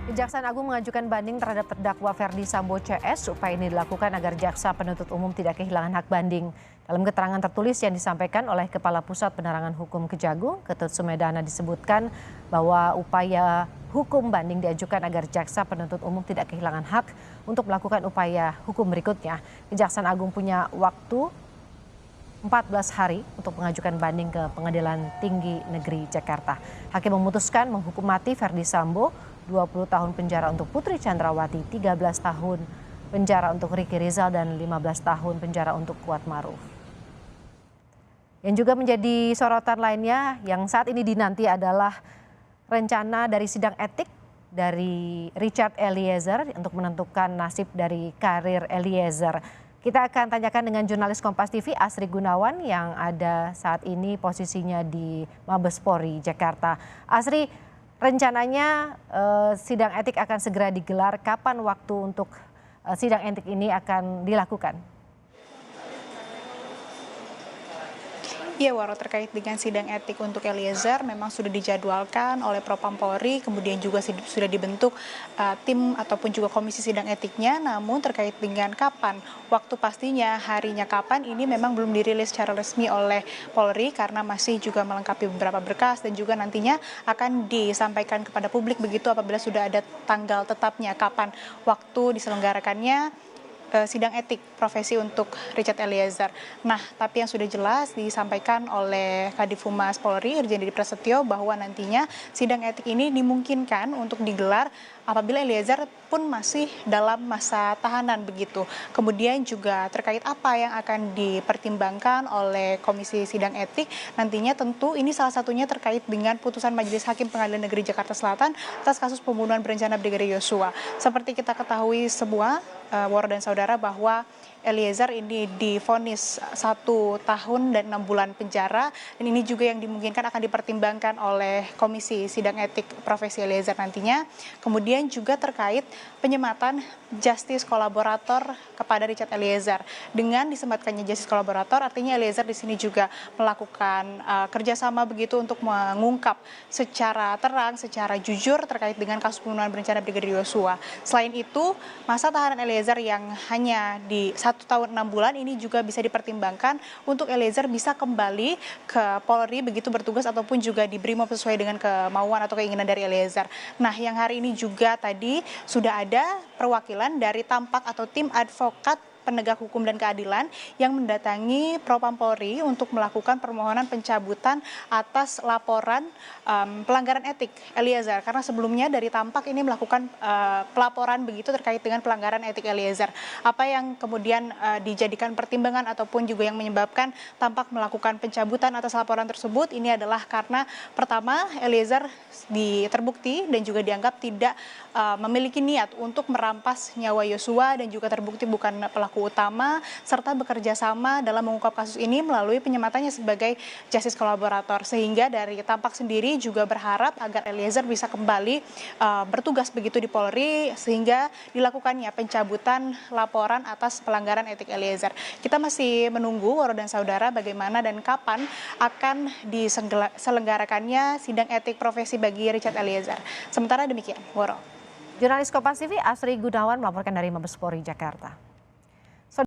Kejaksaan Agung mengajukan banding terhadap terdakwa Ferdy Sambo CS. Upaya ini dilakukan agar jaksa penuntut umum tidak kehilangan hak banding. Dalam keterangan tertulis yang disampaikan oleh Kepala Pusat Penerangan Hukum Kejagung, Ketut Sumedana, disebutkan bahwa upaya hukum banding diajukan agar jaksa penuntut umum tidak kehilangan hak untuk melakukan upaya hukum berikutnya. Kejaksaan Agung punya waktu 14 hari untuk mengajukan banding ke Pengadilan Tinggi Negeri Jakarta. Hakim memutuskan menghukum mati Ferdy Sambo 20 tahun penjara untuk Putri Chandrawati, 13 tahun penjara untuk Ricky Rizal, dan 15 tahun penjara untuk Kuat Maruf. Yang juga menjadi sorotan lainnya yang saat ini dinanti adalah rencana dari sidang etik dari Richard Eliezer untuk menentukan nasib dari karir Eliezer. Kita akan tanyakan dengan jurnalis Kompas TV Asri Gunawan yang ada saat ini posisinya di Mabes Polri Jakarta. Asri, rencananya sidang etik akan segera digelar. Kapan waktu untuk sidang etik ini akan dilakukan? Iya, Waro, terkait dengan sidang etik untuk Eliezer memang sudah dijadwalkan oleh Propam Polri, kemudian juga sudah dibentuk tim ataupun juga komisi sidang etiknya. Namun terkait dengan kapan, waktu pastinya, harinya kapan, ini memang belum dirilis secara resmi oleh Polri karena masih juga melengkapi beberapa berkas dan juga nantinya akan disampaikan kepada publik begitu apabila sudah ada tanggal tetapnya kapan waktu diselenggarakannya sidang etik profesi untuk Richard Eliezer. Nah, tapi yang sudah jelas disampaikan oleh Kadif Humas Polri Irjen Didi Prasetyo bahwa nantinya sidang etik ini dimungkinkan untuk digelar apabila Eliezer pun masih dalam masa tahanan begitu. Kemudian juga terkait apa yang akan dipertimbangkan oleh Komisi Sidang Etik, nantinya tentu ini salah satunya terkait dengan putusan Majelis Hakim Pengadilan Negeri Jakarta Selatan atas kasus pembunuhan berencana Brigadir Yosua. Seperti kita ketahui semua, Waro dan saudara, bahwa Eliezer ini divonis 1 tahun dan 6 bulan penjara, dan ini juga yang dimungkinkan akan dipertimbangkan oleh Komisi Sidang Etik Profesi Eliezer nantinya. Kemudian juga terkait penyematan justice kolaborator kepada Richard Eliezer. Dengan disematkannya justice kolaborator, artinya Eliezer di sini juga melakukan kerjasama begitu untuk mengungkap secara terang, secara jujur terkait dengan kasus pembunuhan berencana Brigadir Yosua. Selain itu, masa tahanan Eliezer yang hanya di 1 tahun 6 bulan ini juga bisa dipertimbangkan untuk Eliezer bisa kembali ke Polri begitu bertugas ataupun juga di Brimob sesuai dengan kemauan atau keinginan dari Eliezer. Nah, yang hari ini juga tadi sudah ada perwakilan dari Tampak atau tim advokat penegak hukum dan keadilan yang mendatangi Propam Polri untuk melakukan permohonan pencabutan atas laporan pelanggaran etik Eliezer, karena sebelumnya dari Tampak ini melakukan pelaporan begitu terkait dengan pelanggaran etik Eliezer. Apa yang kemudian dijadikan pertimbangan ataupun juga yang menyebabkan Tampak melakukan pencabutan atas laporan tersebut ini adalah karena pertama, Eliezer terbukti dan juga dianggap tidak memiliki niat untuk merampas nyawa Yosua dan juga terbukti bukan pelaku utama serta bekerja sama dalam mengungkap kasus ini melalui penyematannya sebagai justice kolaborator, sehingga dari Tampak sendiri juga berharap agar Eliezer bisa kembali bertugas begitu di Polri sehingga dilakukannya pencabutan laporan atas pelanggaran etik Eliezer. Kita masih menunggu, Waro dan saudara, bagaimana dan kapan akan diselenggarakannya sidang etik profesi bagi Richard Eliezer. Sementara demikian, Waro. Jurnalis Kompas TV Asri Gunawan melaporkan dari Mabes Polri Jakarta.